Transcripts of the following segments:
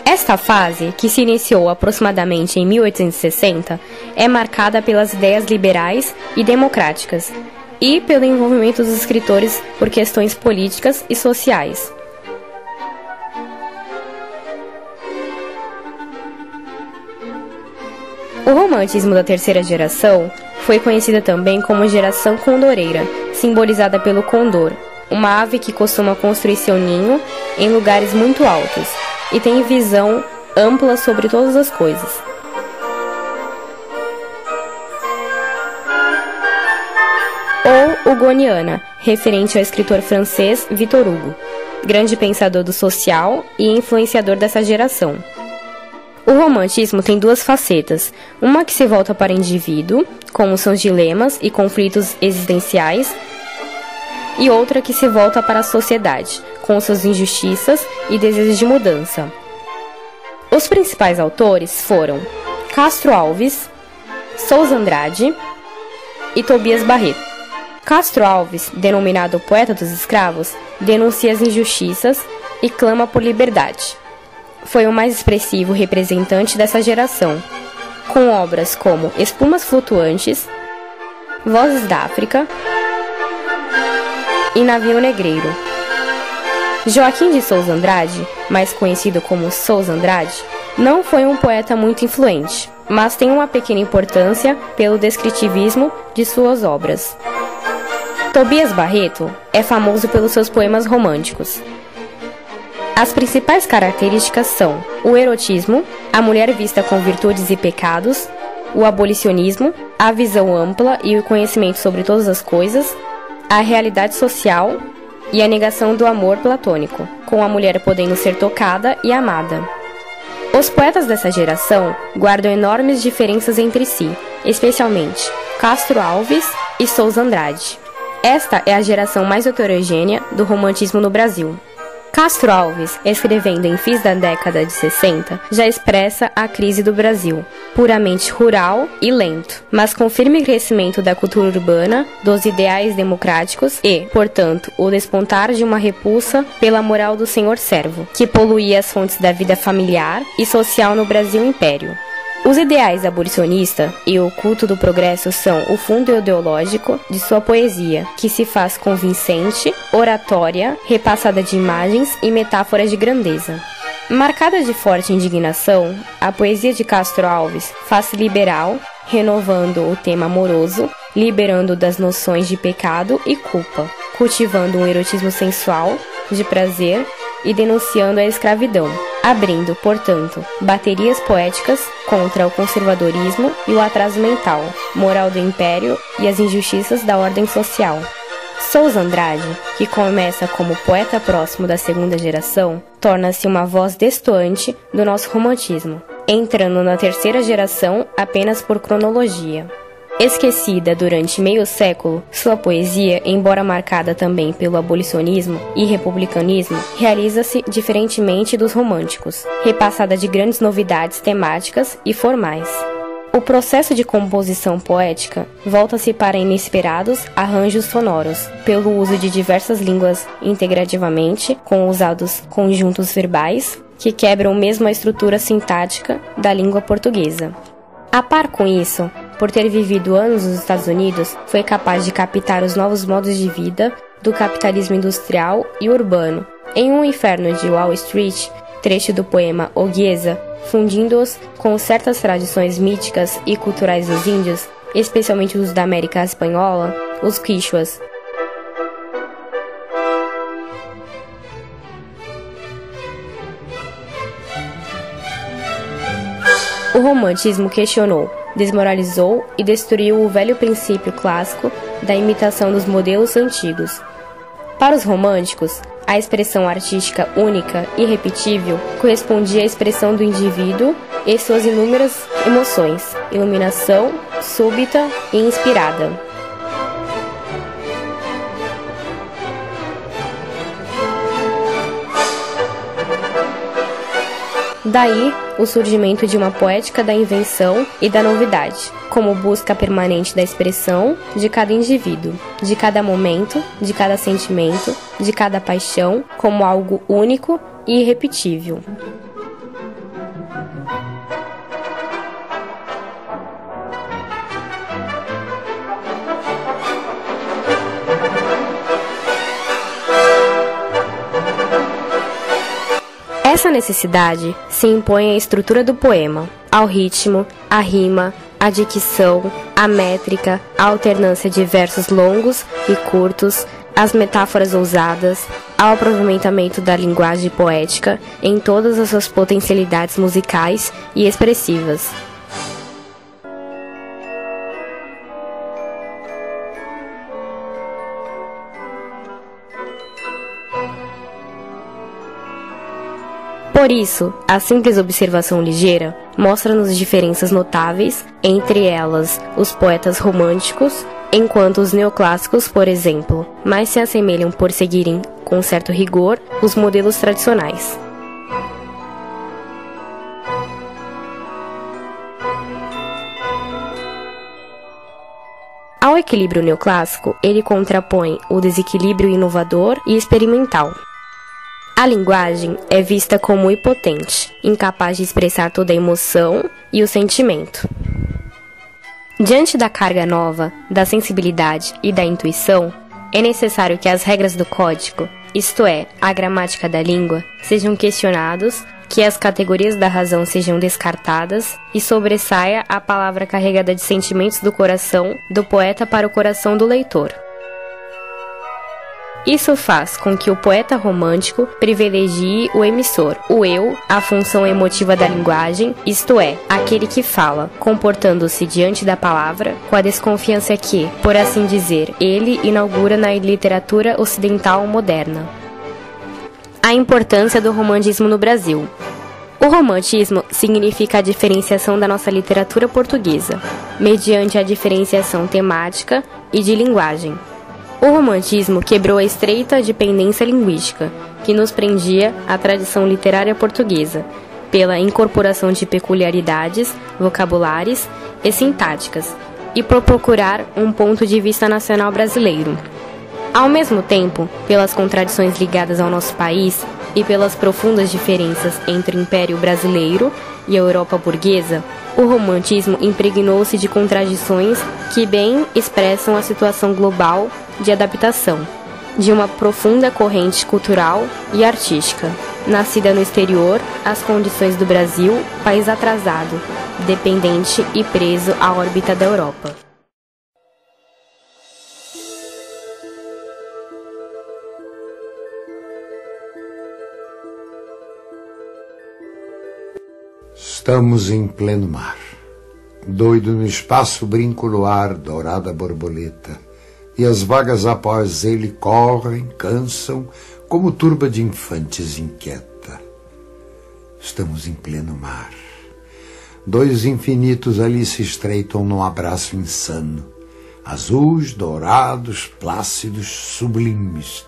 Esta fase, que se iniciou aproximadamente em 1860, é marcada pelas ideias liberais e democráticas e pelo envolvimento dos escritores por questões políticas e sociais. O romantismo da terceira geração foi conhecida também como geração condoreira, simbolizada pelo condor, uma ave que costuma construir seu ninho em lugares muito altos e tem visão ampla sobre todas as coisas. Ou hugoniana, referente ao escritor francês Victor Hugo, grande pensador do social e influenciador dessa geração. O romantismo tem duas facetas, uma que se volta para o indivíduo, como são os dilemas e conflitos existenciais, e outra que se volta para a sociedade, com suas injustiças e desejos de mudança. Os principais autores foram Castro Alves, Sousa Andrade e Tobias Barreto. Castro Alves, denominado poeta dos escravos, denuncia as injustiças e clama por liberdade. Foi o mais expressivo representante dessa geração, com obras como Espumas Flutuantes, Vozes da África e Navio Negreiro. Joaquim de Sousa Andrade, mais conhecido como Sousa Andrade, não foi um poeta muito influente, mas tem uma pequena importância pelo descritivismo de suas obras. Tobias Barreto é famoso pelos seus poemas românticos. As principais características são o erotismo, a mulher vista com virtudes e pecados, o abolicionismo, a visão ampla e o conhecimento sobre todas as coisas, a realidade social e a negação do amor platônico, com a mulher podendo ser tocada e amada. Os poetas dessa geração guardam enormes diferenças entre si, especialmente Castro Alves e Sousa Andrade. Esta é a geração mais heterogênea do romantismo no Brasil. Castro Alves, escrevendo em fins da década de 60, já expressa a crise do Brasil, puramente rural e lento, mas com firme crescimento da cultura urbana, dos ideais democráticos e, portanto, o despontar de uma repulsa pela moral do senhor-servo, que poluía as fontes da vida familiar e social no Brasil Império. Os ideais abolicionista e o culto do progresso são o fundo ideológico de sua poesia, que se faz convincente, oratória, repassada de imagens e metáforas de grandeza. Marcada de forte indignação, a poesia de Castro Alves faz-se liberal, renovando o tema amoroso, liberando das noções de pecado e culpa, cultivando um erotismo sensual, de prazer e denunciando a escravidão, abrindo, portanto, baterias poéticas contra o conservadorismo e o atraso mental, moral do império e as injustiças da ordem social. Sousa Andrade, que começa como poeta próximo da segunda geração, torna-se uma voz destoante do nosso romantismo, entrando na terceira geração apenas por cronologia. Esquecida durante meio século, sua poesia, embora marcada também pelo abolicionismo e republicanismo, realiza-se diferentemente dos românticos, repassada de grandes novidades temáticas e formais. O processo de composição poética volta-se para inesperados arranjos sonoros, pelo uso de diversas línguas integrativamente, com usados conjuntos verbais, que quebram mesmo a estrutura sintática da língua portuguesa. A par com isso, por ter vivido anos nos Estados Unidos, foi capaz de captar os novos modos de vida do capitalismo industrial e urbano. Em Um Inferno de Wall Street, trecho do poema O Guieza, fundindo-os com certas tradições míticas e culturais dos índios, especialmente os da América Espanhola, os quichuas. O romantismo questionou, desmoralizou e destruiu o velho princípio clássico da imitação dos modelos antigos. Para os românticos, a expressão artística única e irrepetível correspondia à expressão do indivíduo e suas inúmeras emoções, iluminação súbita e inspirada. Daí, o surgimento de uma poética da invenção e da novidade, como busca permanente da expressão de cada indivíduo, de cada momento, de cada sentimento, de cada paixão, como algo único e irrepetível. Essa necessidade se impõe à estrutura do poema, ao ritmo, à rima, à dicção, à métrica, à alternância de versos longos e curtos, às metáforas ousadas, ao aproveitamento da linguagem poética em todas as suas potencialidades musicais e expressivas. Por isso, a simples observação ligeira mostra-nos diferenças notáveis entre elas os poetas românticos, enquanto os neoclássicos, por exemplo, mais se assemelham por seguirem, com certo rigor, os modelos tradicionais. Ao equilíbrio neoclássico, ele contrapõe o desequilíbrio inovador e experimental. A linguagem é vista como impotente, incapaz de expressar toda a emoção e o sentimento. Diante da carga nova, da sensibilidade e da intuição, é necessário que as regras do código, isto é, a gramática da língua, sejam questionados, que as categorias da razão sejam descartadas e sobressaia a palavra carregada de sentimentos do coração do poeta para o coração do leitor. Isso faz com que o poeta romântico privilegie o emissor, o eu, a função emotiva da linguagem, isto é, aquele que fala, comportando-se diante da palavra com a desconfiança que, por assim dizer, ele inaugura na literatura ocidental moderna. A importância do romantismo no Brasil. O romantismo significa a diferenciação da nossa literatura portuguesa, mediante a diferenciação temática e de linguagem. O romantismo quebrou a estreita dependência linguística, que nos prendia à tradição literária portuguesa, pela incorporação de peculiaridades, vocabulares e sintáticas, e por procurar um ponto de vista nacional brasileiro. Ao mesmo tempo, pelas contradições ligadas ao nosso país e pelas profundas diferenças entre o Império Brasileiro e a Europa burguesa, o romantismo impregnou-se de contradições que bem expressam a situação global de adaptação de uma profunda corrente cultural e artística, nascida no exterior, às condições do Brasil, país atrasado, dependente e preso à órbita da Europa. Estamos em pleno mar. Doido no espaço brinco no ar, dourada borboleta. E as vagas após ele correm, cansam, como turba de infantes inquieta. Estamos em pleno mar. Dois infinitos ali se estreitam num abraço insano. Azuis, dourados, plácidos, sublimes.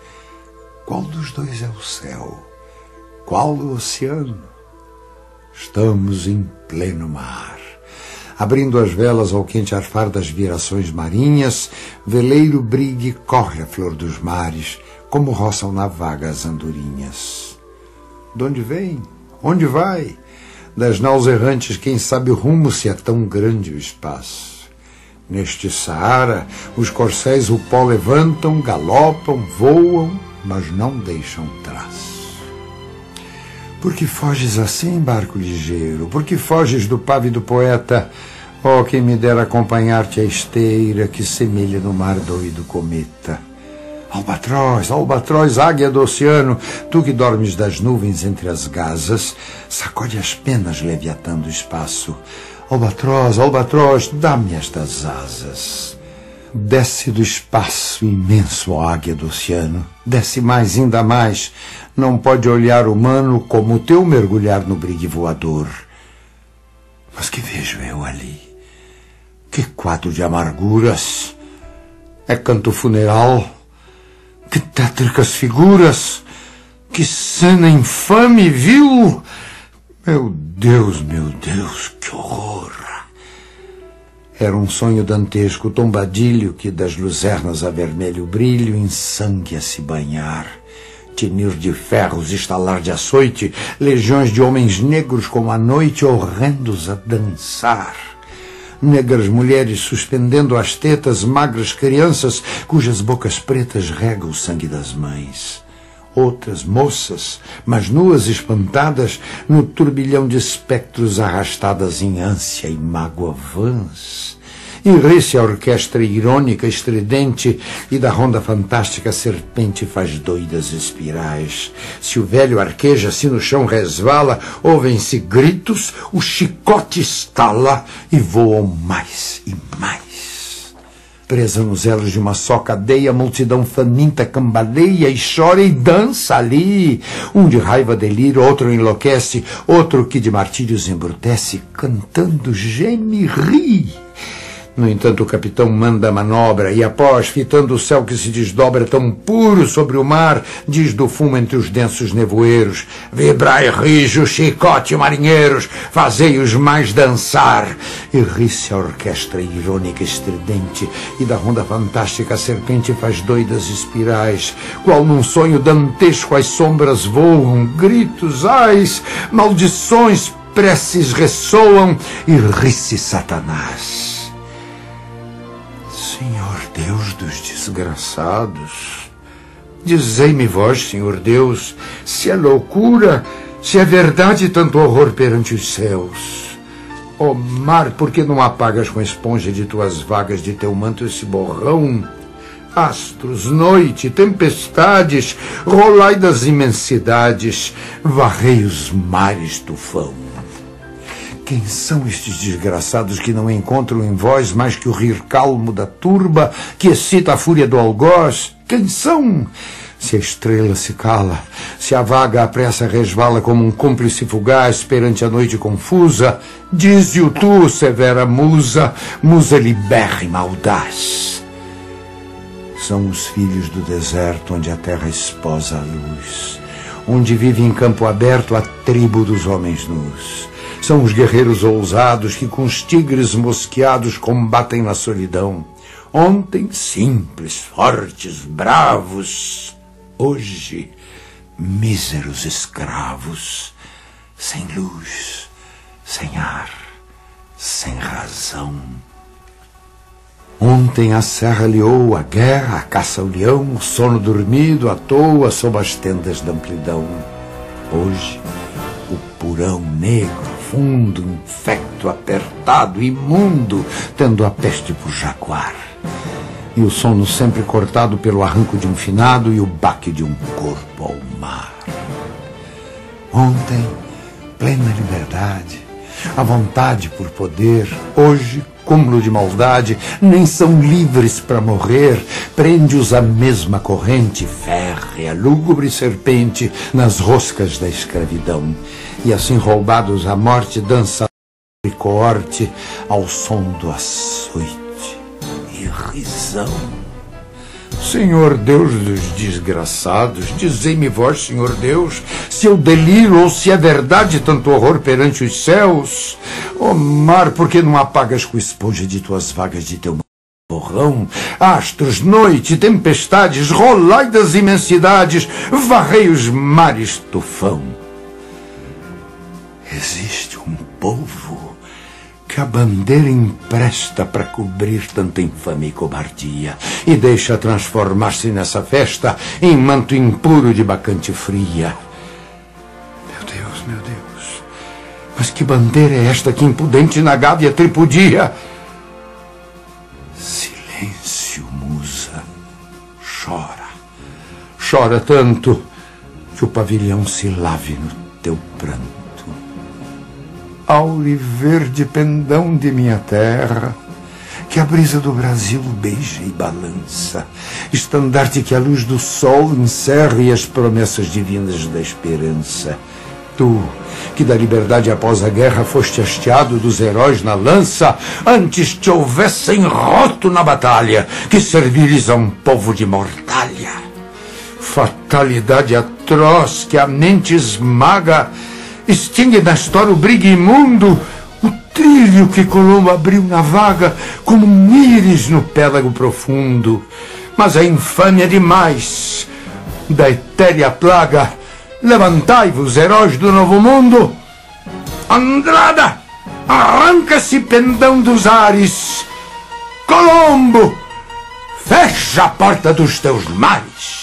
Qual dos dois é o céu? Qual o oceano? Estamos em pleno mar. Abrindo as velas ao quente arfar das virações marinhas, veleiro brigue corre a flor dos mares, como roçam na vaga as andorinhas. De onde vem? Onde vai? Das naus errantes quem sabe o rumo, se é tão grande o espaço. Neste Saara, os corcéis o pó levantam, galopam, voam, mas não deixam traço. Por que foges assim, barco ligeiro? Por que foges do pávido poeta? Oh, quem me dera acompanhar-te a esteira que semelha no mar doido cometa. Albatroz, albatroz, águia do oceano, tu que dormes das nuvens entre as gazas, sacode as penas leviatando o espaço. Albatroz, albatroz, dá-me estas asas. Desce do espaço imenso, ó águia do oceano, desce mais, ainda mais. Não pode olhar humano como o teu mergulhar no brigue voador. Mas que vejo eu ali? Que quadro de amarguras! É canto funeral? Que tétricas figuras! Que cena infame, vil! Meu Deus, que horror! Era um sonho dantesco, tombadilho que das luzernas a vermelho brilho em sangue a se banhar. Tinir de ferros, estalar de açoite, legiões de homens negros como a noite, horrendos a dançar. Negras mulheres suspendendo as tetas, magras crianças, cujas bocas pretas regam o sangue das mães. outras moças, mas nuas espantadas no turbilhão de espectros arrastadas em ânsia e mágoa vãs. E ri-se a orquestra irônica, estridente, e da ronda fantástica a serpente faz doidas espirais. Se o velho arqueja, se no chão resvala, ouvem-se gritos, o chicote estala e voam mais e mais. Presa nos elos de uma só cadeia, a multidão faminta cambaleia e chora e dança ali. Um de raiva delira, outro enlouquece, outro que de martírios embrutece, cantando geme e ri. No entanto, o capitão manda a manobra e, após, fitando o céu que se desdobra tão puro sobre o mar, diz do fumo entre os densos nevoeiros: vibrai rijo, chicote, marinheiros, fazei-os mais dançar. E ri-se a orquestra irônica estridente, e da ronda fantástica a serpente faz doidas espirais. Qual num sonho dantesco as sombras voam, gritos, ais, maldições, preces ressoam, e ri-se Satanás. Senhor Deus dos desgraçados, dizei-me vós, Senhor Deus, se é loucura, se é verdade tanto horror perante os céus. Ó mar, por que não apagas com a esponja de tuas vagas de teu manto esse borrão? Astros, noite, tempestades, rolai das imensidades, varrei os mares, tufão. Quem são estes desgraçados que não encontram em vós mais que o rir calmo da turba que excita a fúria do algoz? Quem são? Se a estrela se cala, se a vaga à pressa resvala como um cúmplice fugaz perante a noite confusa, dize-o tu, severa musa, musa libérrima audaz. São os filhos do deserto onde a terra esposa a luz, onde vive em campo aberto a tribo dos homens nus. São os guerreiros ousados que com os tigres mosqueados combatem na solidão. Ontem simples, fortes, bravos. Hoje míseros escravos, sem luz, sem ar, sem razão. Ontem a serra liou a guerra, a caça ao leão, o sono dormido à toa sob as tendas da amplidão. Hoje o porão negro, fundo, infecto, apertado, imundo, tendo a peste por jaguar. E o sono sempre cortado pelo arranco de um finado e o baque de um corpo ao mar. Ontem, plena liberdade, a vontade por poder. Hoje, cúmulo de maldade, nem são livres para morrer. Prende-os a mesma corrente férrea, lúgubre serpente nas roscas da escravidão. E assim roubados à morte, dança e coorte ao som do açoite e risão. Senhor Deus dos desgraçados, dizei-me vós, Senhor Deus, se eu deliro ou se é verdade tanto horror perante os céus. Ó mar, por que não apagas com esponja de tuas vagas de teu borrão? Astros, noite, tempestades, rolai das imensidades, varrei os mares, tufão. Existe um povo que a bandeira empresta para cobrir tanta infâmia e cobardia e deixa transformar-se nessa festa em manto impuro de bacante fria. Meu Deus, mas que bandeira é esta que impudente na gávea tripudia? Silêncio, musa, chora tanto que o pavilhão se lave no teu pranto. Aure verde pendão de minha terra, que a brisa do Brasil beija e balança, estandarte que a luz do sol encerra e as promessas divinas da esperança. Tu, que da liberdade após a guerra foste hasteado dos heróis na lança, antes te houvessem roto na batalha, que servires a um povo de mortalha. Fatalidade atroz que a mente esmaga, extingue da história o brigue imundo, o trilho que Colombo abriu na vaga, como um íris no pélago profundo. Mas a infâmia é demais. Da etérea plaga, levantai-vos, heróis do novo mundo. Andrada, arranca-se pendão dos ares. Colombo, fecha a porta dos teus mares.